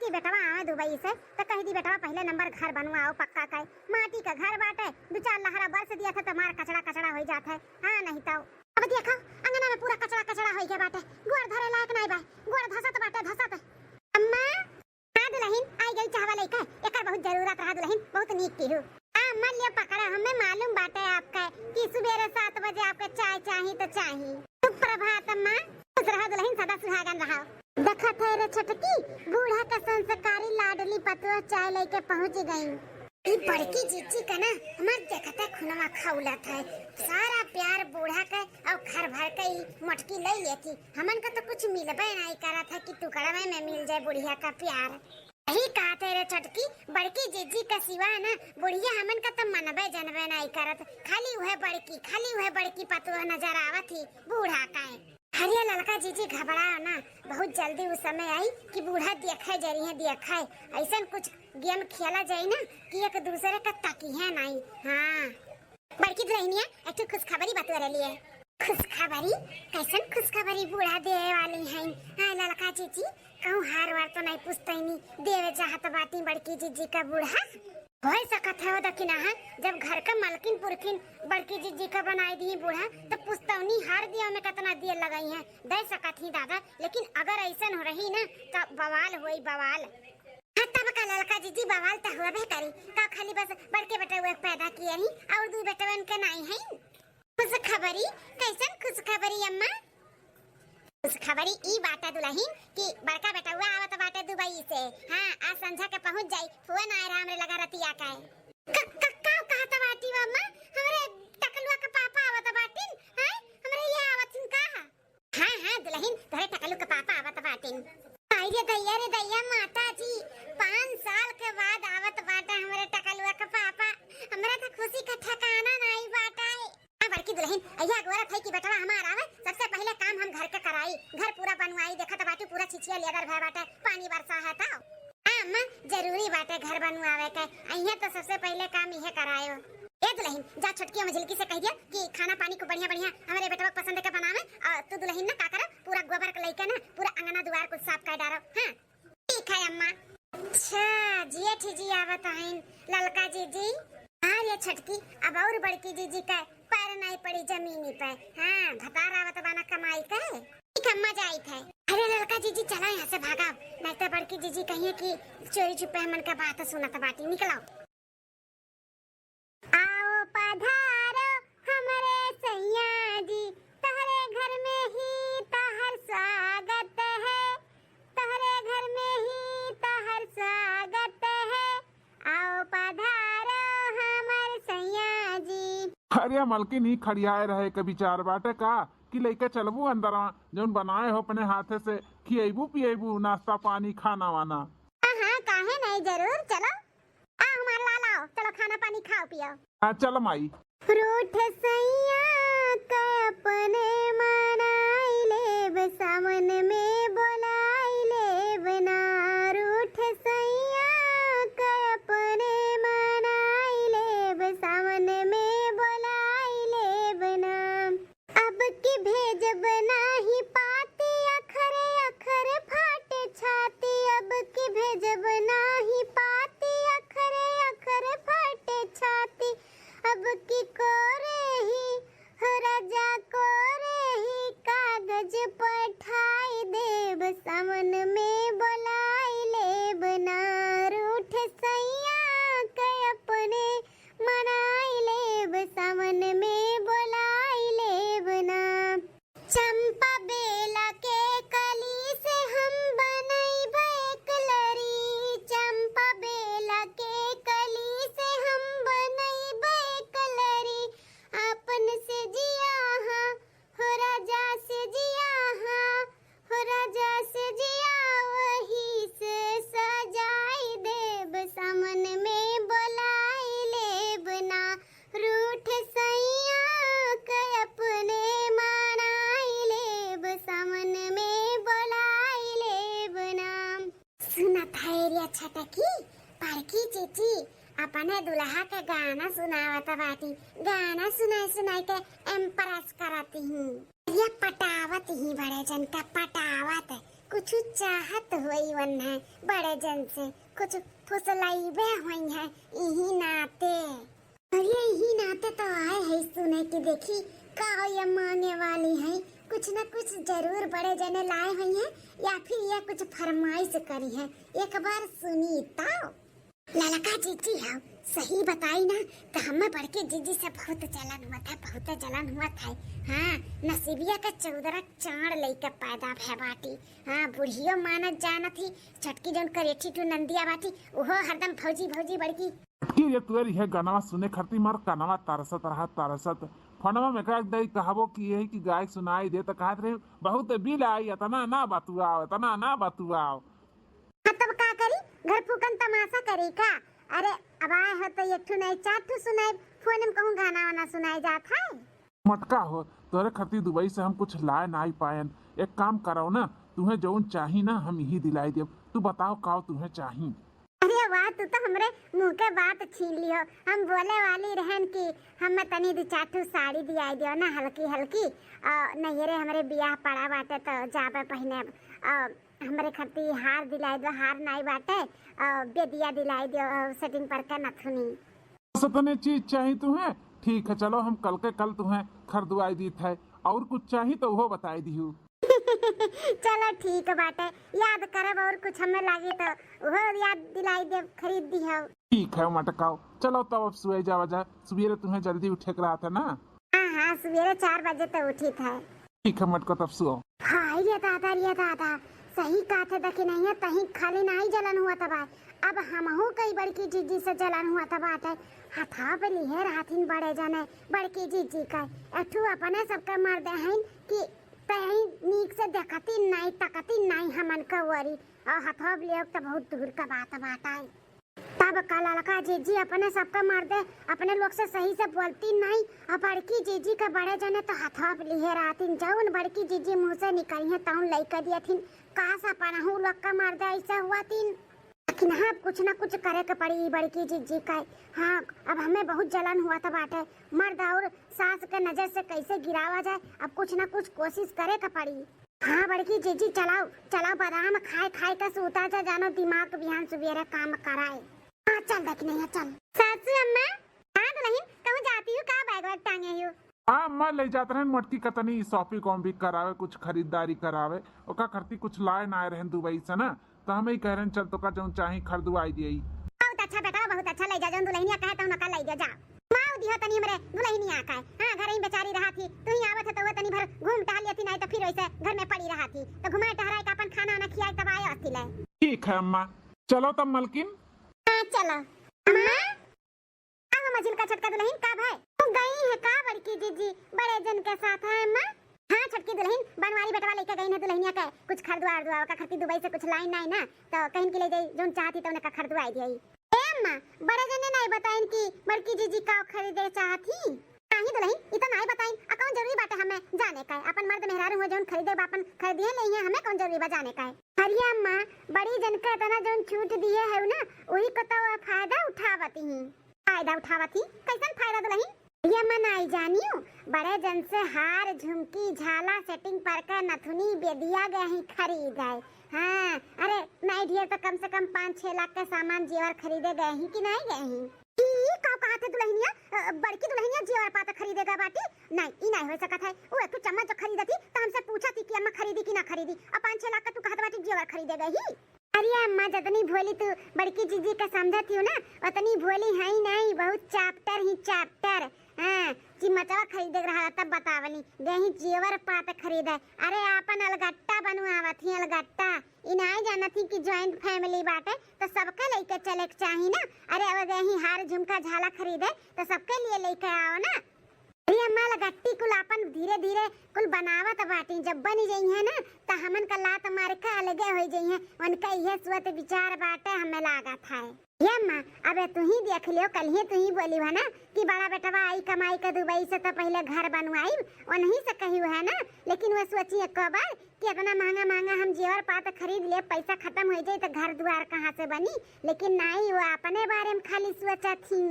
कि बेटवा आवे दुबई से तो कह दी बेटवा पहले नंबर घर बनवाओ पक्का का माटी का घर बाटे 2-4 लहरा बरस दिया था तो मार कचड़ा कचड़ा हो जाता है। हाँ नहीं तो अब देखो अंगना में पूरा कचड़ा कचड़ा हो गया बाटे गोड़ धरे लायक नहीं बा गोड़ धसत बाटे धसत। अम्मा हां दुल्हन आई गई चाहवा लेके एकर बहुत जरूरत रहा दुल्हन बहुत नीक की हूं। अम्मा लियो पकड़ा हमें मालूम बाटे आपका कि सुबह 7 बजे आपका चाय चाहिए तो चाहिए। सुप्रभात अम्मा खुश रहो दुल्हन सदा सुहागन रहो। देखा थे रे छटकी बूढ़ा का संस्कारी लाडली पतुआ चाय लेके पहुंच गई। ई बड़की जीजी का ना हमार देखता खुनवा खौला था सारा प्यार बूढ़ा का और घर भर के मटकी ले लेती हमन का तो कुछ मिलबे नहीं करा था कि टुकड़ा में मिल जाए बुढ़िया का प्यार। यही कहा तेरे छटकी बड़की जीजी का सिवा ना बुढ़िया हमन का तो मनबे जनबे नहीं करत खाली वह बड़की पतुआ नजर आवत थी बूढ़ा का। हरिया लड़का जीजी घबराओ ना बहुत जल्दी उस समय आई कि बूढ़ा देखे जरिए देखे ऐसा कुछ गेम खेला जाए ना कि एक दूसरे का तकी है नहीं। हाँ बड़की दुल्हनिया एक तो खुशखबरी बतवा रही है। खुशखबरी कैसन खुशखबरी बूढ़ा देवे वाली है। हाँ लड़का जीजी कहूँ हार वार तो नहीं पूछते नहीं देवे चाहत बाटी बड़की जीजी का बूढ़ा हो सकत है दकिना है जब घर का मलकिन पुरखिन बड़की जीजी का बनाई दी बूढ़ा तो पुस्तौनी हार दिया में कितना दिया लगाई है दे सकत ही दादा लेकिन अगर ऐसा हो रही ना तो बवाल होई बवाल। हाँ तब का लड़का जीजी बवाल तो हुआ भी करी का खाली बस बड़के बेटे हुए पैदा किए ही और दो बेटे उनके नहीं है। खुशखबरी कैसन खुशखबरी अम्मा। खुशखबरी ई बाटा दुल्हन कि बड़का बेटा हुआ आवत बाटे दुबई से। हाँ आज संझा के पहुंच जाई फोन आए हमरे लगा रतिया का का कहत बाटी अम्मा हमरे टकलुआ के पापा आवत बाटिन। हां हमरे ये आवतिन का। हां दुल्हन तोरे टकलु के पापा आवत बाटिन। आई रे दैया माता जी 5 साल के बाद आवत बाटा हमरे टकलुआ के पापा हमरा तो खुशी का ठिकाना नहीं बाटा। बड़की दुल्हन अय्या गोरा थे कि बेटवा हमार आवे सबसे पहले काम हम घर के कराई घर पूरा बनवाई देखत बाटी पूरा छिछिया लेदर भय बाटे पानी बरसा है ता। अम्मा जरूरी बाटे घर बनवावे के अय्या तो सबसे पहले काम इहे करायो। ए दुल्हन जा छटकी में झिलकी से कह दिया कि खाना पानी को बढ़िया हमारे बेटवा पसंद के बनावे और तू दुल्हन ना का कर पूरा गोबर के लेके ना पूरा अंगना द्वार को साफ कर डारो। हां ठीक है अम्मा। अच्छा जेठ जी आवत हैं ललका जीजी। हां ये छटकी अब और बड़की जीजी का पैर नहीं पड़ी जमीनी पे। हाँ भतार आवत बाना कमाई का ठीक अम्मा जाई थे। अरे लड़का जीजी चला यहाँ से भागाओ नहीं तो बड़की जीजी कहिए कि चोरी छुपे हमन का बात सुनत बाटी निकलो। आओ पधारो हमारे सैया जी तहरे घर में ही तहर स्वागत है तहरे घर में ही तहर स्वागत है आओ पधारो हमारे सैया जी। अरे मलकिन ही खड़ियाए रहे कभी 4 बाटे का कि लेके चलबू अंदर जौन बनाए हो अपने हाथे से खिएबू पिएबू नाश्ता पानी खाना वाना। हाँ काहे नहीं जरूर चलो आ हमार लाल आओ चलो खाना पानी खाओ पियो। हाँ चल माई। रूठ सैया का अपने मनाई ले सामन में बोलाई ले बना रूठ सैया का अपने मनाई ले सामन में बोलाई ले बना अब की भेज बना ही पाती अखरे अखर फाटे छाती अब की भेज बना ही पाती अखरे अखर फाटे छाती अब की कोरे ही राजा कोरे ही कागज पठाई देव सामन में बोलाई ले बना रूठ सैया के अपने मनाई ले सामन में बोलाई ले बना चंपा बेला के कली से हम बनई कलरी चंपा बेला के कली से हम बनई कलरी अपन से जिया हाँ हो राजा से जिया हाँ हो राजा से जिया वही से सजाई देव सामन में बोलाई ले बना रूठ सैया के अपने मनाई ले सामन में बोलाई ले बना। सुनत है रे छटकी पारकी चीची अपने दुल्हा के गाना सुनावत बाटी गाना सुनाई के इम्प्रेस करती हूँ ये पटावत ही बड़े जन का पटावत कुछ चाहत होई वन्ना बड़े जन से कुछ फुसलाइबे होई है यही नाते। अरे यही नाते तो आए है सुने कि देखी का ये मांगे वाली है, कुछ न कुछ जरूर बड़े जने लाए हुई हैं या फिर ये कुछ फरमाइश करी है, एक बार सुनी तो। ललका जीजी हाँ सही बताई ना, तो हमें बढ़ के जीजी से बहुत जलन हुआ था, बहुत जलन हुआ था। हाँ नसीबिया का 14 चांद लेके पैदा भे बाटी। हाँ बुढ़ियो मानत जाना थी, छटकी जौन करेठी टू नंदिया बाटी ओहो हरदम फौजी फौजी बड़की। की ये तुअर यह गाना सुने खरती मार कनवा तरसत रहा तरसत फनवा में कह दई कहबो कि यही कि गाय सुनाई दे तो कहत रहे बहुत बिल आई तना ना बतुआओ तना ना बतुआओ। हाँ तब का करी, घर फूकन तमाशा करी का। अरे अब आए हो तो एक ठू नहीं 4 ठू सुनाई, फोन में कहूँ गाना वाना सुनाई जात है। मटका हो तोरे खरती दुबई से हम कुछ लाए ना ही पायन, एक काम करो ना तुम्हें जौन चाही ना हम यही दिलाई देव, तू बताओ का तुम्हें चाही। अरे वाह तू तो हमरे मुंह के बात छीन लियो, हम बोले वाली रहन की हम तनी 2-4 ठू साड़ी दियाई दियो ना हल्की हल्की, नैहरे हमरे बियाह पड़ा बाटे तो जाबे पहने हमरे खरती हार दिलाई दो, हार नाई बाटे बेदिया दिलाई दो सेटिंग पर का नथुनी। सतने चीज चाहिए तुम्हें, ठीक है चलो हम कल के कल तुम्हें खरीदवाई दी थे, और कुछ चाहिए तो वो बताई दी। चलो ठीक बाटे, याद करब और कुछ हमें लागे तो वो याद दिलाई दे खरीद दी हो। ठीक है मटकाओ चलो तब अब सुबह जावा जा, सुबह तुम्हें जल्दी उठे रहा था ना। हाँ सवेरे 4 बजे तो उठी था। ठीक है मटको तब सुओ। हाय रे दादा सही कहा था कि नहीं है तहीं खाली नहीं जलन हुआ था भाई, अब हमहू कई बड़की जीजी से जलन हुआ था बाटे। हथा पे लिहे राथिन बड़े जाने बड़की जीजी का अठू अपने सबके मर दे हैं कि तहीं नीक से देखती नहीं तकती नहीं हमन का वरी, और हथवा ले तो बहुत दूर का बात बाटा। तब का लड़का जीजी अपने सबका मार दे, अपने लोग से सही से बोलती नहीं, और बड़की जीजी का बड़े जने तो हथवा लिए रातिन जौन बड़की जीजी मुंह से निकली है तौन लइका दिया थिन, काश अपनहु लोग का मार दे ऐसा हुआ थिन। लेकिन हाँ कुछ ना कुछ करे के पड़ी बड़की जीजी का। हाँ अब हमें बहुत जलन हुआ था बाटे, मर्द और सास के नजर से कैसे गिरावा जाए, अब कुछ ना कुछ कोशिश करे के पड़ी। हाँ बड़की जीजी चलाओ चलाओ बादाम खाए खाए का सूता जा जानो दिमाग बिहान सुबेरे काम कराए। हाँ चल देख नहीं है चल। सासू अम्मा हाँ दुल्हन कहूँ जाती हूँ, का बैग वैग टांगे हूँ। हाँ मैं ले जाते रहे मटकी कतनी शॉपिंग वॉपिंग करावे, कुछ खरीदारी करावे, ओका करती कुछ लाए ना रहे दुबई से ना, तो हम ही कह रहे चल तो का जो चाही खरीदवाई दिए। बहुत अच्छा बेटा बहुत अच्छा, ले जा जो दुल्हनिया कहे तो नका ले जा माऊ दियो तनी हमरे दुल्हनिया का। हां घर ही बेचारी रहा थी, तू ही आवत तो वो तनी भर घूम टहल लेती, नहीं तो फिर वैसे घर में पड़ी रहा थी, तो घुमाए टहराए का अपन खाना ना खियाए तब आए अस्ती ले। ठीक है अम्मा चलो तब मलकिन। हां चलो अम्मा अब मजिल का छटका दुल्हन कब है, तू गई है का बड़की जीजी बड़े जन के साथ है अम्मा। हाँ छटकी दुल्हन बनवारी बेटवा लेके गई है दुल्हनिया के कुछ खरीदवा दुआ का खरती दुबई से कुछ लाइन नहीं ना, तो कहीं के ले जाई जोन चाहती तो उनका खरीदवाई दी। अम्मा बड़े जने नहीं बताइन कि बड़की जीजी का खरीदे चाहती। नहीं दुल्हन इतना नहीं बताइन, कौन जरूरी बात है हमें जाने का, अपन मर्द मेहरारू हो जोन खरीदे अपन खरीदिए नहीं है, हमें कौन जरूरी बा जाने का। हरिया अम्मा बड़ी जन का तना जोन छूट दिए है ना वही को तो फायदा उठावती ही। फायदा उठावती कैसन फायदा दुल्हन? ये मन आई जानियो बड़े जन से हार झुमकी झाला सेटिंग पर का नथुनी बेदिया गए ही खरीदाए। हाँ अरे नहीं ढेर तो कम से कम 5-6 लाख का सामान जेवर खरीदे गए ही कि नहीं गए ही। का कहा थे दुल्हनिया बड़की दुल्हनिया जेवर पाता खरीदेगा बाटी, नहीं ई नहीं हो सकत है। वो एक चम्मच जो खरीदती तो हमसे पूछा थी कि अम्मा खरीदी कि ना खरीदी, और 5-6 लाख का तू कहत बाटी जेवर खरीदेगा ही। अरे अम्मा जितनी भोली तू बड़की जीजी का समझती हो ना उतनी भोली है ही नहीं, बहुत चैप्टर ही चैप्टर। हाँ चिमचवा खरीदे रहा तब बतावनी गही जेवर पात खरीदे। अरे आपन अलगट्टा बनवावत ही अलगट्टा, इनाई जानत ही कि जॉइंट फैमिली बाटे तो सबके लेके चले के चाही ना। अरे अब गही हार झुमका झाला खरीदे तो सबके लिए लेके आओ ना। अरे अम्मा लगट्टी कुल अपन धीरे धीरे कुल बनावत बाटी, जब बनी जाई है ना तो हमन का लात मार के अलगे हो जाई है, उनका यह सोच विचार बाटे हमें लागत है। ये अम्मा अबे तू ही देख लियो, कल ही तू ही बोली है ना कि बड़ा बेटवा आई कमाई का दुबई से तो पहले घर बनवाई, उन्हीं से कही है ना। लेकिन वो सोची एक बार कि इतना महंगा महंगा हम जेवर पात खरीद ले, पैसा खत्म हो जाए तो घर द्वार कहाँ से बनी, लेकिन नहीं वो अपने बारे में खाली सोचा थी।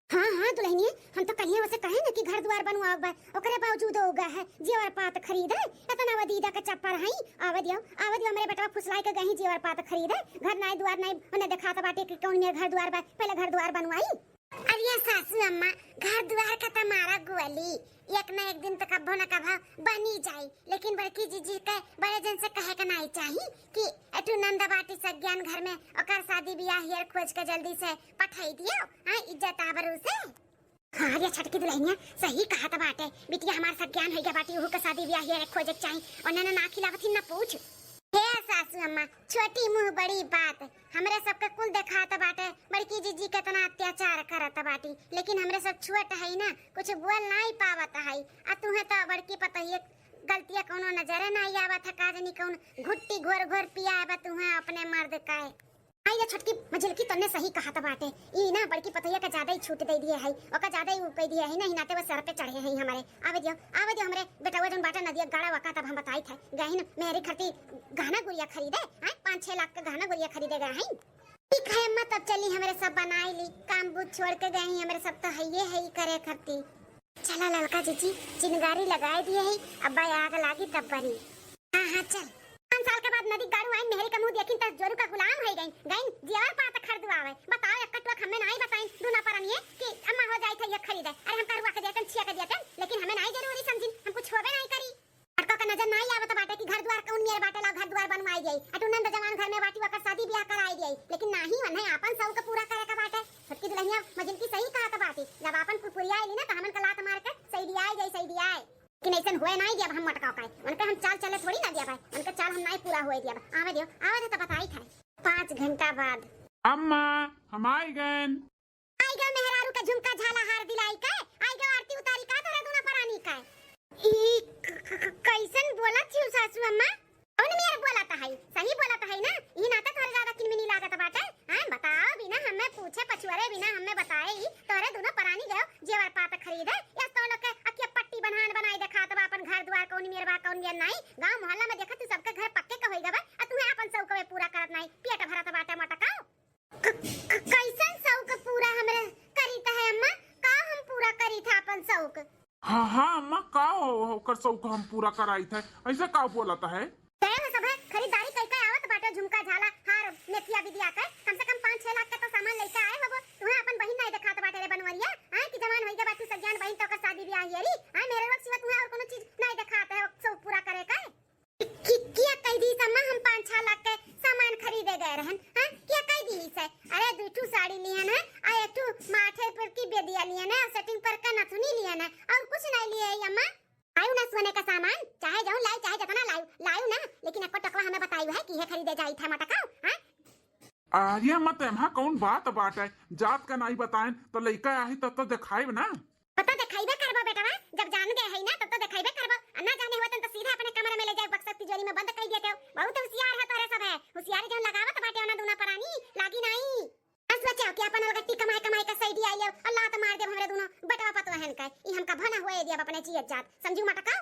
हाँ हाँ दुल्हनिया, हम तो कहिए उसे कहे ना कि घर द्वार बनवाओ बा, ओकरे बावजूद हो गए है जेवर पात खरीदे, इतना वदीदा का चप्पल हई। आवे दियो मेरे बेटवा फुसलाई के गही जेवर पात खरीदे, घर नाई द्वार नाई उन्हें दिखा तो बाटे कि कौन में घर द्वार बा, पहले घर द्वार बनवाई। अरे सासू अम्मा, घर द्वार का तुम्हारा गोली एक न एक दिन तो कब्बो न कब्बो बनी जाई, लेकिन बड़की जीजी के बड़े जन से कहे के नहीं चाहिए कि एटू नंदा बाटी सज्ञान घर में ओकर शादी ब्याह हियर खोज के जल्दी से पठाई दियो, हां इज्जत आबरू से। हाँ ये छटकी दुल्हनिया सही कहा तो बाटे, बिटिया हमार सज्ञान हो गया बाटी, ओहू के शादी ब्याह हियर खोज के चाहिए और ना खिलावती न पूछ। हे सासू अम्मा, छोटी मुंह बड़ी बात, हमरे सबके कुल देखात बाटे बड़की जीजी कितना अत्याचार करत बाटी, लेकिन हमरे सब छुअट है ना, कुछ बोल नहीं पावत है। आ तुम्हें तो बड़की पता ही गलतियां कोनो नजर नहीं आवत है, काजनी कौन घुट्टी घोर घोर पिया है तुम्हें अपने मर्द का। आई ये छटकी मजलकी तन्ने सही कहा था बाटे, ई ना बड़की पतैया का ज्यादा ही छूट दे दिए है, ओका ज्यादा ही उपै दिए है ना, हिनाते वो सर पे चढ़े हैं हमारे। आवे दियो हमरे बेटा वो जन बाटा नदिया गाड़ा वका तब हम बताई थे गहिन मेरी खरती गहना गुड़िया खरीदे हैं, 5-6 लाख का गहना गुड़िया खरीदे गए हैं। ठीक है अम्मा, तब चली हमरे सब बनाई ली, काम बुझ छोड़ के गए हैं हमरे सब तो है ही करे खरती। चला ललका जीजी चिनगारी लगाए दिए है, अब्बा आग लागी तब बनी। हां हां चल, 5 साल के बाद नदी गाड़ू आई मेहरी का मुंह देखिन त जोरू का गुलाम है गई जेवर पात खरीदवावे। बताओ एक कटवा हमें नहीं बताई दूना परनिए कि अम्मा हो जाई थे ये खरीदे, अरे हम करवा के देतन छिया के देतन, लेकिन हमें नहीं जरूरी समझिन, हम कुछ होबे नहीं करी। अटका का नजर नहीं आवत बाटे कि घर द्वार कौन मेरे बाटे ला घर द्वार बनवाई गई, अटुनंद जवान घर में बाटी वकर शादी ब्याह कराई गई, लेकिन नहीं वने अपन सब के पूरा करे का बाटे। छोटकी दुल्हनिया मजन की सही कहा था बाटी, जब अपन पुपुरिया आईली ना त हमन का लात मार के सही दिया आई कि ऐसा हुए नहीं दिया हम मटकाओ का, उनका हम चाल चले थोड़ी ना दिया भाई, उनका चाल हम नहीं पूरा हुए दिया। आवे दियो तो बताई था 5 घंटा बाद। अम्मा हम आई गए मेहरारू का झुमका झाला हार दिलाई का, आई गए आरती उतारी का तोरा दूना परानी का। ई कैसन बोला थी सासू अम्मा, कौन मेरे बोला था है, सही बोला था है ना, ई नाता थोड़ा ज्यादा किनमिनी लागत बाटे। हां बताओ बिना हमें पूछे पछुआरे बिना हमें बताए ही तोरे दूना परानी गयो जेवर पात खरीदे, या तो लोग के अकिया पट्टी बनाई देखा तो अपन घर द्वार कौन मेरवा कौन मेर नहीं, गांव मोहल्ला में देखा तू सबके घर पक्के का होई गबे, आ तू अपन सब के पूरा करत नहीं, पेट भरत बाटे मटकाओ। कैसन सब के पूरा हमरे करीता है अम्मा, का हम पूरा करी था अपन सब। हाँ अम्मा का होकर सब को हम पूरा कराई थे, ऐसा का बोलता है सब है खरीदारी कई का आवत बाटे, झुमका झाला हार मेथिया विदिया का कम से कम 5-6 लाख का तो सामान लेके आए हो, तुम्हें अपन बहिन नहीं दिखात बाटे रे बनवरिया, हां कि जवान होई के बात तू सज्ञान बहिन तो का शादी ब्याह हियरी, हां मेरे वक्त सिवा तुम्हें और कोनो चीज नहीं दिखात है सब पूरा करे का। किया कह दी सम्मा हम 5-6 लाख के सामान खरीदे गए रहन, हां क्या कह दी से, अरे दूठू साड़ी लियन है, आ एकठू माथे पर की बेदिया लियन है, सेटिंग पर का नथुनी लियन है, और कुछ नहीं लिए अम्मा। आयु ना सोने का सामान चाहे जाऊं लाई चाहे जितना लायू ना, लेकिन एको टकवा हमें बतायु है कि ये खरीदे जाई था मटकाओ। हां अरे मत एम्हा कौन बात बाटे, जात का नहीं बताएं तो लइका आही तब तो दिखाइब ना, पता दिखाइबे करबो बेटवा, जब जान गए है ना तब तो दिखाइबे करबो, ना जाने होतन तो सीधा अपने कमरे में ले जाए बक्सा तिजोरी में बंद कर दिया, बहुत होशियार है तोरे सब है, होशियारी जौन लगावत बाटे ना दूना परानी लागी नहीं। बस बचाओ कि अपन अलगट्टी कमाई का सही दिया ले, अल्लाह तो मार दे हमरे दोनों बटवा पतो हन का, ई हमका भना होए दिया अपने जियत जात, समझू मटकाओ।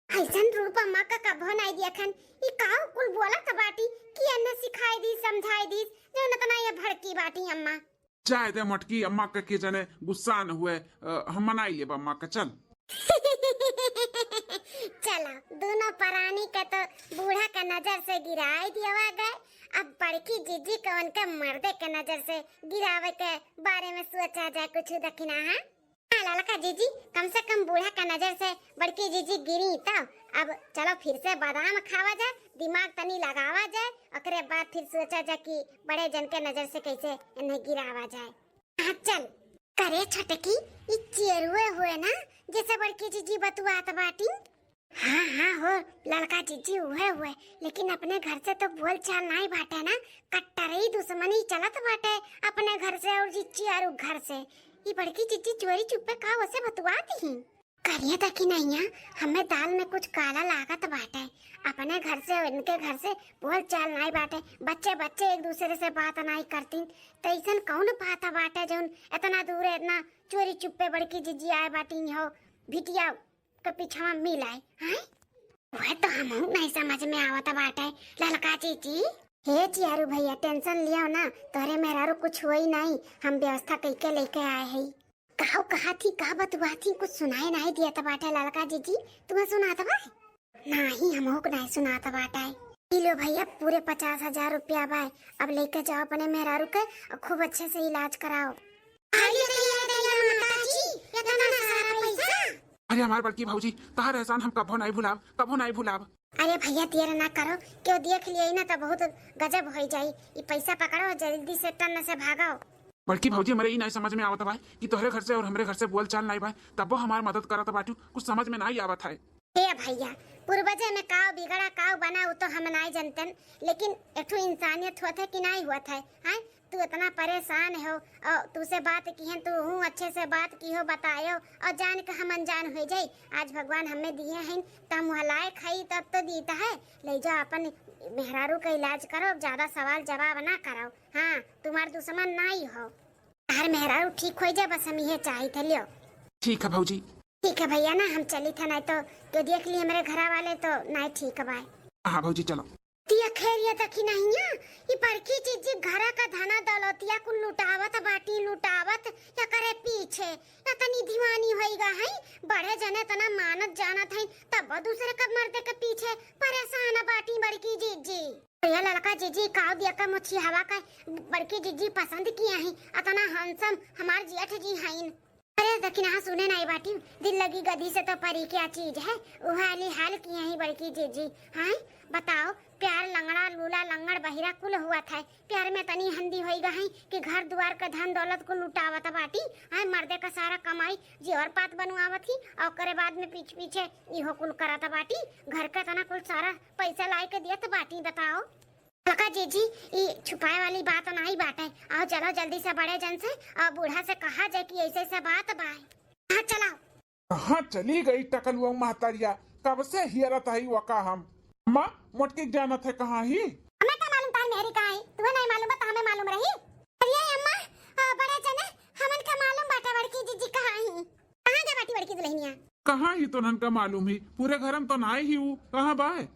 ऐसन रूप अम्मा का कभो नहीं दिया खन, ई काऊ कुल बोलत बाटी कि अन्ना सिखाई दी समझाई दी, जो न तना ये भड़की बाटी अम्मा। चाहे दे मटकी अम्मा के जने गुस्सा न हुए, हम मनाई लेब अम्मा का चल। चलो दोनों परानी का तो बूढ़ा का नजर से गिराई दिया गए, अब बड़की जीजी को उनके मर्दे के नजर से गिरावे के बारे में सोचा जाए कुछ दखिना है। ललका जीजी कम से कम बूढ़ा का नजर से बड़की जीजी गिरी तब, अब चलो फिर से बादाम खावा जाए, दिमाग तनी लगावा जाए, ओकरे बाद फिर सोचा जाए कि बड़े जन के नजर से कैसे इन्हें गिरावा जाए। हाँ चल करे छटकी ई चेरुए हुए ना जैसे बड़की जीजी बतुआत बाटी। हाँ हो लड़का जीजी हुए, लेकिन अपने घर से तो बोल चाल नहीं बाटे ना, कट्टरई दुश्मनी चलत बाटे अपने घर से और जीजी और घर से। ये बड़की जीजी चोरी चुपे का वैसे बतुआती ही करिए तक ही नहीं है, हमें दाल में कुछ काला लागत बाटे, अपने घर से इनके घर से बोल चाल नहीं बाटे, बच्चे एक दूसरे से बात नहीं करती, तो ऐसा कौन बात बाटे जो इतना दूर इतना चोरी चुपे बड़की जीजी आए बाटी हो भिटिया के पीछा मिल आए हैं, वह तो हम नहीं समझ में आवत बाटे। ललका जीजी हे चियारू भैया टेंशन लियो ना, तोरे मेहरारू कुछ हुई नहीं, हम व्यवस्था करके लेके आए हैं। कहो कहा थी का बतुआ थी कुछ सुनाए नहीं दिया था बाटा लड़का जी तुम्हें सुनाता बा नहीं हमको को नहीं सुनाता बाटा है लो भैया पूरे 50,000 रुपया बा अब लेके जाओ अपने मेहरारू के और खूब अच्छे से इलाज कराओ। अरे हमारे बड़की भाऊजी तहार एहसान हम कभो नहीं भुलाब। अरे भैया देर ना करो क्यों देख लिए ना तो बहुत गजब हो जाई ये पैसा पकड़ो जल्दी से टन से भागो। बड़की भाऊजी हमारे ही नहीं समझ में आवत भाई कि तोहरे घर से और हमारे घर से बोल चाल नहीं भाई तब वो हमारी मदद करत बाटू कुछ समझ में नहीं आवत है। हे भैया पूर्वजे में काव बिगड़ा काव बना वो तो हम नहीं जानते लेकिन एक इंसानियत हुआ था कि नहीं हुआ था हैं तू इतना परेशान हो और तुझसे बात की है तू हूँ अच्छे से बात की हो बतायो और जान के हम अनजान हो जाई आज भगवान हमें दिए हैं तो हम हलाए खाई तब तो दीता है ले जाओ अपन मेहरारू का इलाज करो ज्यादा सवाल जवाब ना करो। हाँ तुम्हारे दुश्मन नहीं हो हर मेहरारू ठीक हो जाए बस हम ये चाहिए थे लियो। ठीक है भाऊजी। ठीक है भैया ना हम चली थे नहीं तो देख लिए मेरे घर वाले तो नहीं ठीक है भाई। हाँ भाऊजी चलो। तिया खैरिया तकी नहीं है ये परखी चीज घरा का धना दौलतिया कुल लुटावत बाटी लुटावत या करे पीछे या तनी दीवानी होइगा है बड़े जने तना मानत जानत है तब दूसरे का मर्दे के पीछे परेशान बाटी बड़की जीजी ये लड़का जीजी काव दिया का मुछी हवा का बड़की जीजी पसंद किया है अतना हंसम हमार जेठ जी हैं। अरे दखिना सुने नहीं बाटी दिल लगी गदी से तो परी क्या चीज है उहाली हाल किए ही बड़की जीजी हैं बताओ प्यार लंगड़ा लूला लंगड़ बहिरा कुल हुआ था प्यार में तनी हंदी होई गई कि घर द्वार का धन दौलत को लुटावत बाटी है मर्दे का सारा कमाई जेवर पात बनवावत ही और करे बाद में पीछे इहो कुल करत बाटी घर का तना कुल सारा पैसा लाई के दियत बाटी बताओ। लका जीजी ये छुपाए वाली बात नहीं बाटे आओ चलो जल्दी से बड़े जन से और बूढ़ा से कहा जाए कि ऐसे ऐसे बात बाय। हाँ चलाओ। कहाँ चली गई टकल वो महतारिया कब से हियरत है वका हम अम्मा मोटकी जाना थे कहाँ ही हमें क्या मालूम तार मेरी कहाँ है तुम्हें नहीं मालूम बता हमें मालूम रही अरे अम्मा बड़े जने हमन का मालूम बाटा बड़की जीजी कहाँ ही कहाँ जा बाटी बड़की दुल्हनिया कहाँ ही तो नन का मालूम ही पूरे घर में तो ना ही हूँ कहाँ बाय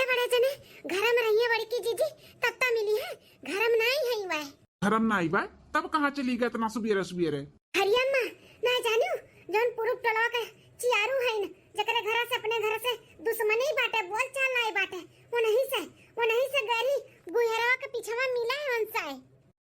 बड़े जने घर में रही है बड़की जीजी तब तक मिली है घर में नहीं है वह घर में नहीं बाय तब कहाँ चली गए इतना सुबेरे हरी अम्मा ना जानू जोन पुरुष टोला का चियारू है न जकरे घर से अपने घर से दुश्मनी बाटे बोल चाल नहीं बाटे वो नहीं से गरी गुहरा के पीछे में मिला है उनसे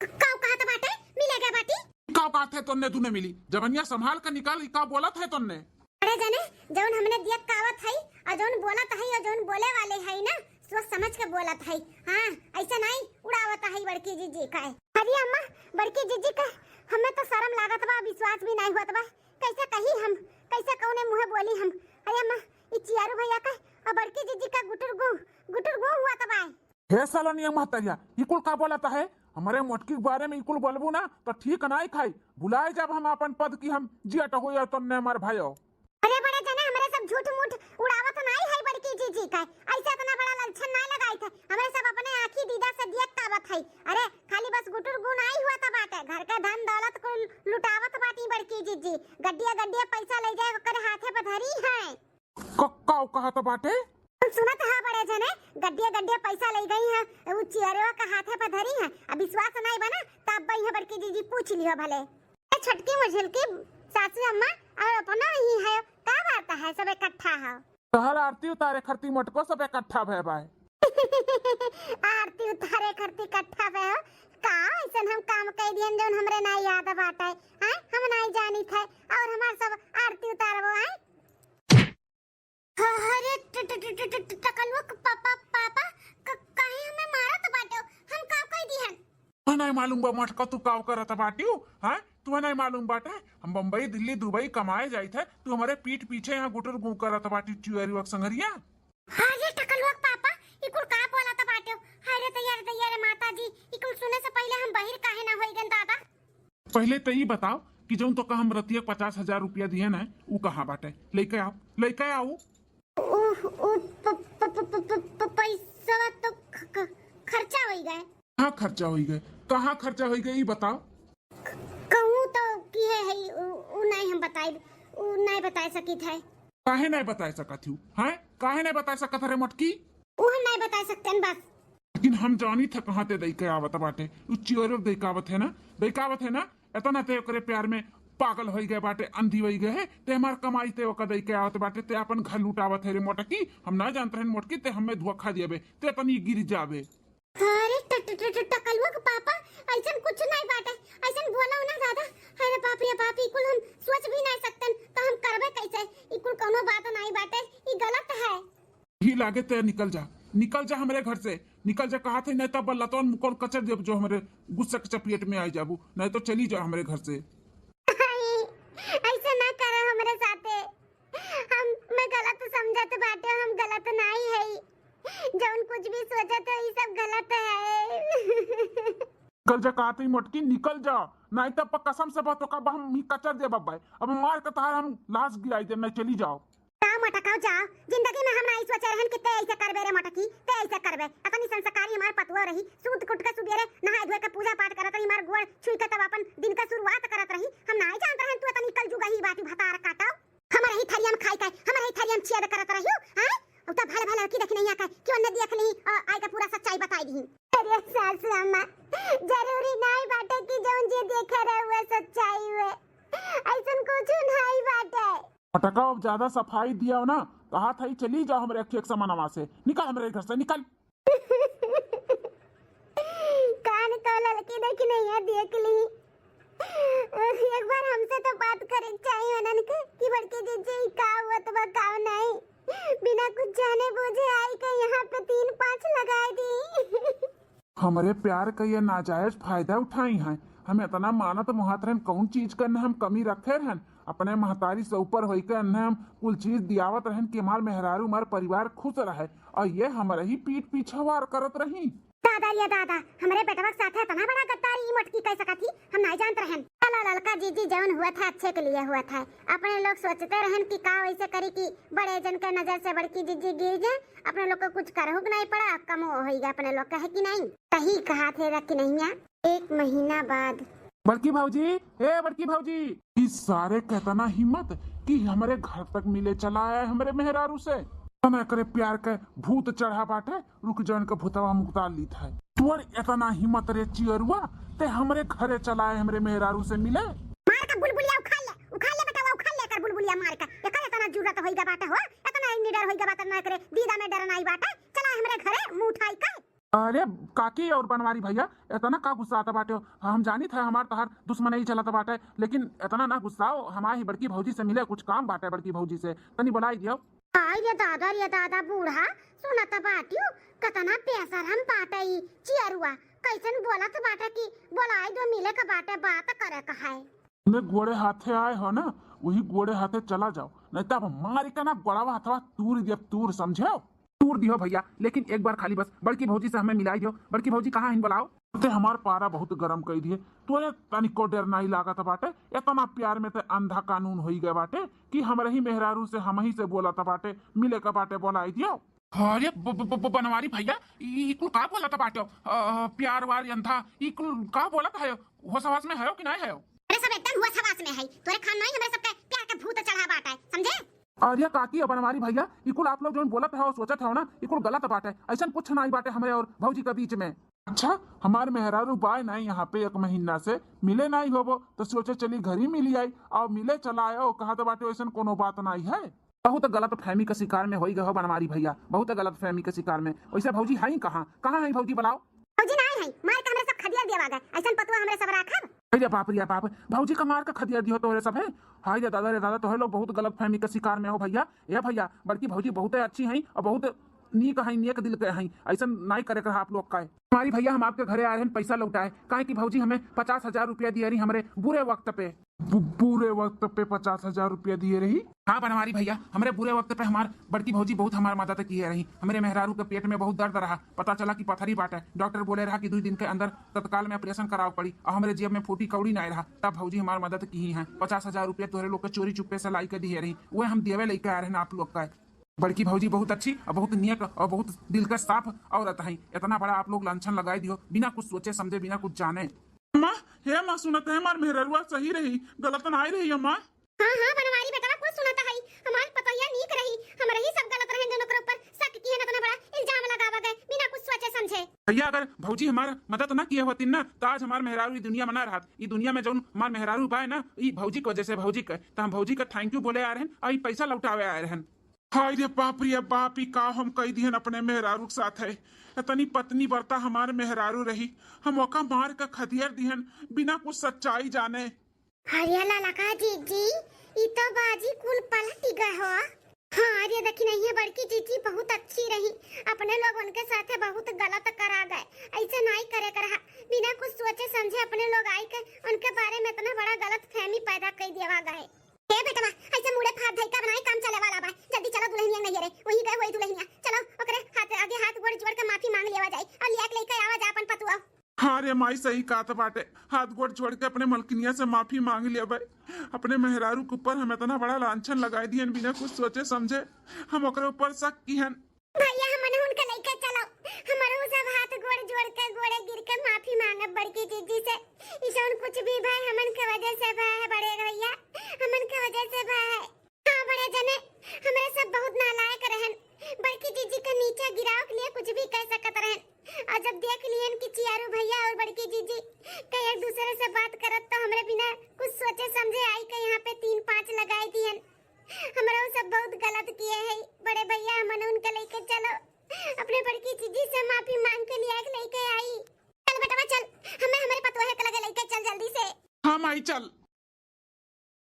काव कहा तो बाटे मिलेगा बाटी काव कहा थे तोने तूने मिली जबनिया संभाल कर निकाल का बोला था तोने अरे जाने जोन हमने दिया कावत है और जोन बोलत है और जोन बोले वाले है ना सोच समझ के बोलत है। हाँ ऐसा नहीं उड़ावत है बड़की जीजी का हरी अम्मा बड़की जीजी का हमें तो शर्म लागत बा विश्वास भी नहीं होत बा कैसे कही हम कैसे कौने मुंह बोली हम अरे अम्मा ई चियारू भैया का और बड़की जीजी का गुटुर गु हुआ तब आए हे साला नियम महतारिया इकुल का बोलता है हमारे मोटकी के बारे में इकुल बोलबू ना तो ठीक नहीं खाई बुलाए जब हम अपन पद की हम जिया हो या तो ने हमार भाइयों अरे बड़े जने हमारे सब झूठ मूठ उड़ावत नहीं है बड़की जीजी का ऐसा इतना बड़ा लक्षण नहीं लगाई थे हमारे सब अपने आंखी दीदा से दियत तावत है। अरे खाली बस गुटुर गु नहीं हुआ था बाटे घर का धन दौलत को लुटावत बाटी बड़की जीजी गड्डिया पैसा ले जाए करे हाथे पे धरी है काव कहा तो बाटे सुनत है बड़े जने गड्डिया पैसा ले गई है वो चियरवा का हाथे पे धरी है अब विश्वास नहीं बना तब भाई है बड़की जीजी पूछ लियो भले छटकी मुझल की सासू अम्मा और अपना ही है का बात है सब इकट्ठा है तहर आरती उतारे खरती मटको सब इकट्ठा भय बाय आरती उतारे खरती इकट्ठा भय का ऐसन हम काम कह दियन जोन हमरे ना याद बाटे हैं हम नहीं जानी थे और हमार सब आरती उतारबो है। अरे टकलुआ पापा काहे हमें मारत बाटे हम का कह दिहन नहीं मालूम बा मटका तू काव करत बाटियो हैं तुम्हें नहीं मालूम बाटे हम बम्बई दिल्ली दुबई कमाए जाई थे तू हमारे पीठ पीछे यहाँ गुटर गु करत बाटी चुएरी वक्त संगरिया अरे टकलुआ पापा इकुल का बोलत बाटे अरे तैयार माता जी इकुल सुने से पहले हम बाहर काहे ना होई गन दादा पहले तो ये बताओ कि जो तो का हम रतिया 50,000 रुपया दिए ना वो कहाँ बाटे लेके आओ पैसा तो खर्चा हो गए हाँ खर्चा हो गए कहाँ खर्चा हो गए बताओ कहूँ तो की है उ नहीं हम नहीं बता सकी थे काहे नहीं बता सकत हूँ हैं काहे नहीं बता सकत रे मटकी वो हम नहीं बता सकते बस लेकिन हम जानी थे कहाँ ते दई के आवत बाटे उच्ची और दैकावत है ना इतना ते करे प्यार में पागल हो गए बाटे, अंधी हो गए ते हमार कमाई ते कदई के आवत बाटे ते अपन घर लुटावत है रे मोटकी। हम ना जानते हैं मोटकी ते हमें धोखा दिए ते तनी गिर जावे। अरे टकलुआ के पापा ऐसन कुछ नहीं बाटे, ऐसन बोलो ना ज्यादा। अरे बाप रे बाप, ई कुल हम सोच भी नहीं सकतन तो हम करबे कैसे? ई कुल कोनो बात नहीं बाटे, ई गलत है। ही लागे ते निकल जा हमारे घर से, निकल जा। कहा थे नहीं तब लतौन मुकोल कचर देव जो हमारे गुस्से के चपेट में आई जाबू, नहीं तो चली जाओ हमारे घर से। ऐसे ना करो हमारे साथे, हम मैं गलत समझत बाटे, हम गलत नहीं है। जौन कुछ भी सोचत है ये सब गलत है। निकल जा कहा थी मोटकी, निकल जा, नहीं तब कसम से बात का हम ही कचर दे बब्बा। अब मार के तार हम लाश गिराई दे, नहीं चली जाओ। जाओ मटकाओ जाओ, जिंदगी में हम नहीं सोचे रहन कि ते ऐसे करबे रे मटकी, ते ऐसे करबे। अपनी संस्कारी हमार पतुआ रही, सूत कुट के सुबेरे नहाए धोए के पूजा पाठ करत रही, हमार गोड़ छुई के तब अपन दिन का शुरुआत करत रही। हम नहीं जानत रहन तू इतनी कल जुगा ही बाटी भतार काटाओ। हमारे ही थरियम खाई के, हमारे ही थरियम छेद करत रहियो। हां अब तो भले भले लड़की देखी नहीं आके क्यों न देख ली, आई का पूरा सच्चाई बताई दी। अरे सास अम्मा, जरूरी नहीं बाटे कि जौन जे देखे रहे हुए सच्चाई हुए, ऐसन कुछ नहीं बाटे। मटका अब ज्यादा सफाई दिया हो ना, कहा था ही चली जाओ हमारे अखी एक समानवा से, निकल हमारे घर से निकल। कान तो लड़की देखी नहीं है, देख ली। एक बार हमसे तो बात करे चाहिए अनन के कि बड़के जीजे का हुआ तो का नहीं, बिना कुछ जाने बूझे आई के यहाँ पे 3-5 लगाए दी। हमारे प्यार का ये नाजायज फायदा उठाई हैं। हम इतना मानत मुहातरन कौन चीज करने हम कमी रखे रहन, अपने महतारी से ऊपर होई के हम कुल चीज दियावत रहन कि हमार मेहरारू हमार परिवार खुश रहे, और ये हमारे ही पीठ पीछे वार करत रही। दादा ये दादा, हमारे बेटवा के साथ इतना बड़ा गद्दारी मोटकी कह सका थी, हम नहीं जानते रहन। चलो लड़का जीजी जौन हुआ था अच्छे के लिए हुआ था। अपने लोग सोचते रहन कि का वैसे करी कि बड़े जन के नजर से बड़की जीजी गिर जाए, अपने लोग को कुछ करहु नहीं पड़ा, कम होएगा अपने लोग का, है कि नहीं? सही कहा थे रखी नहीं। 1 महीना बाद बड़की भाऊजी, ए बड़की भाऊजी, इस सारे कहतना हिम्मत कि हमारे घर तक मिले चला है हमारे मेहरारू से। ना करे प्यार के भूत चढ़ा बाटे, रुक जान के भूतवा मुक्ता ली था। तुअर इतना हिम्मत रे चियरुआ ते हमरे घरे चला है हमारे मेहरारू से मिले। मार का बुलबुलिया उखाड़ ले बेटा, उखाड़ ले कर बुलबुलिया मार का। एकर इतना जुर्रत होइगा बाटे हो, इतना निडर होइगा बाटे ना करे, दीदा में डर नहीं बाटे, चला हमरे घरे मुंह उठाई का। अरे काकी और बनवारी भैया, इतना का गुस्सा आता बाटे हो? हम जानी था हमार तहार दुश्मन ही चलता बाटे, लेकिन इतना ना गुस्साओ। हमारी बड़की भौजी से मिले, कुछ काम बाटे बड़की भौजी से, तनी बुलाई दियो। ये दादा बूढ़ा सुनत बाटियो, कतना पैसा हम बाटई चियरुआ, कैसन बोलत बाटे कि बोलाई दो मिले का बाटे, बात करे का है। ने गोड़े हाथे आए हो ना, वही गोड़े हाथे चला जाओ, नहीं तब मारी का ना गोड़ावा हाथवा तूर दियो, तूर समझो, तूर दियो भैया। लेकिन एक बार खाली बस बड़की भौजी से हमें मिलाई दियो। बड़की भौजी कहाँ है बुलाओ। ते हमार पारा बहुत गरम कर दिए, तो ये तनिको डर नहीं लागत बाटे। इतना प्यार में ते अंधा कानून हो गए बाटे कि हमारे ही मेहरारू से हम ही से बोला था बाटे, मिले का बाटे बोलाई दियो। अरे बनवारी भैया, ई कुल का बोला था बाटे? प्यार वार अंधा ई कुल का बोला था? हो सवास में है कि नहीं है? अरे सब एकदम हुआ सवास में है, तोरे खान नहीं हमारे सबके प्यार के भूत चढ़ा बाटा है, समझे? अरे काकी और बनवारी भैया, ई कुल आप लोग जो बोलत है और सोचत है ना, ई कुल गलत बाटे। ऐसा कुछ नहीं बाटे हमारे और भौजी के बीच में। अच्छा, हमारे मेहरारू बाय नहीं यहाँ पे 1 महीना से मिले नहीं होबो, तो सोचे चली घर ही मिली आई और मिले चला आयो, कहा तो बाटे वैसा कोनो बात नहीं है। बहुत गलत फहमी का शिकार में हो गए हो बनवारी भैया, बहुत गलत फहमी के शिकार में। वैसे भौजी है कहाँ है भौजी बुलाओ। भौजी नहीं है, मार के हमरे सब खदिया देवा गए, ऐसा पतुआ हमरे सब राखब। अरे बाप रे बाप, भौजी का मार का खदिया दियो तोरे सब है। हाय रे दादा तो लोग बहुत गलत फहमी के शिकार में हो भैया। ये भैया बड़की भौजी बहुत अच्छी है और बहुत नीक है, नेक दिल के हैं, ऐसा नहीं करे कर आप लोग का। हमारी भैया हम आपके घरे आ रहे हैं पैसा लौटाए, काहे कि भौजी हमें 50,000 रुपया दिए रही हमारे बुरे वक्त पे। बुरे वक्त पे 50,000 रुपया दिए रही? हाँ बनवारी भैया, हमारे बुरे वक्त पे हमार बड़की भौजी बहुत हमारी मदद की रही। हमारे मेहरारू के पेट में बहुत दर्द रहा, पता चला कि पथरी बात है। डॉक्टर बोले रहा कि 2 दिन के अंदर तत्काल में ऑपरेशन कराव पड़ी, और हमारे जेब में फूटी कौड़ी नहीं रहा। तब भौजी हमारी मदद की है, 50,000 रुपया तोरे लोग के चोरी चुप्पे से लाई के दिए रही, वह हम देवे लेके आ रहे हैं आप लोग का। बड़की भौजी बहुत अच्छी और बहुत नेक और बहुत दिल का साफ औरत है। इतना बड़ा आप लोग लांछन लगाई दियो बिना कुछ सोचे समझे, बिना कुछ जाने। अम्मा हे माँ सुनत है हमार मेहरुआ सही रही, गलत नहीं रही अम्मा। हाँ बनवारी बेटा कुछ सुनता है, हमार पतैया नीक रही, हमरे ही सब गलत रहे, दोनों के ऊपर शक किए ना, इतना बड़ा इल्जाम लगावा गए बिना कुछ सोचे समझे। भैया अगर भौजी हमारा मदद ना किए होती ना तो आज हमार मेहरारू ई दुनिया में ना रहत। ई दुनिया में जौन हमार मेहरारू पाए ना ई भौजी की वजह से भौजी के तो हम भौजी का थैंक यू बोले आ रहन और ई पैसा लौटावे आए रहन। हाय रे बाप ई का हम कह दिहन अपने मेहरारू के साथ है। इतनी पत्नी बरता हमारे मेहरारू रही हम ओका मार का खदियर दिहन बिना कुछ सच्चाई जाने। हरियाला लगा जीजी ई तो बाजी कुल पलट गए हो। हाँ अरे देखी नहीं है बड़की जीजी बहुत अच्छी रही, अपने लोग उनके साथ बहुत गलत करा गए। ऐसे नहीं करे कर बिना कुछ सोचे समझे अपने लोग आई के उनके बारे में इतना बड़ा गलत फहमी पैदा कर दिया गए। ए बेटवा ऐसे मुड़े फाड़ धइका बनाई काम चले वाला बा, जल्दी चलो दुल्हनिया नहीं रे वही गए वही दुल्हनिया चलो ओकरे हाथ आगे हाथ गोड़ जोड़ के माफी मांग लेवा जाई और लिया के लेके आवा जा अपन पतुआ। हाँ रे माई सही कहा था बाटे, हाथ गोड़ छोड़ के अपने मलकिनिया से माफी मांग लिया भाई। अपने मेहरारू के ऊपर हम इतना बड़ा लांछन लगाई दियन बिना कुछ सोचे समझे, हम ओकरे ऊपर शक किहन। भैया हमन उनके लेके चलो, हमरो सब हाथ गोड़ जोड़ के गोड़े गिर के माफी मांगे बड़की जीजी से। ईशन कुछ भी भाई हमन के वजह से भाई है बड़े भैया, हमन के वजह से भाई है। हाँ बड़े जने हमारे सब बहुत नालायक रहन, बड़की जीजी के नीचे गिराव के लिए कुछ भी कह सकत रहन। और जब देख लियन कि चियारू भैया और बड़की जीजी के एक दूसरे से बात करत तो हमरे बिना कुछ सोचे समझे आई के यहाँ पे 3-5 लगाई दियन। हमरा सब बहुत गलत किए हैं बड़े भैया, हमन उनके लेके चलो अपने बड़की जीजी से माफी मांग के लिए लेके आई। चल बेटा चल, हमें हमारे पतोहे के लगे लेके चल जल्दी से। हाँ माई चल।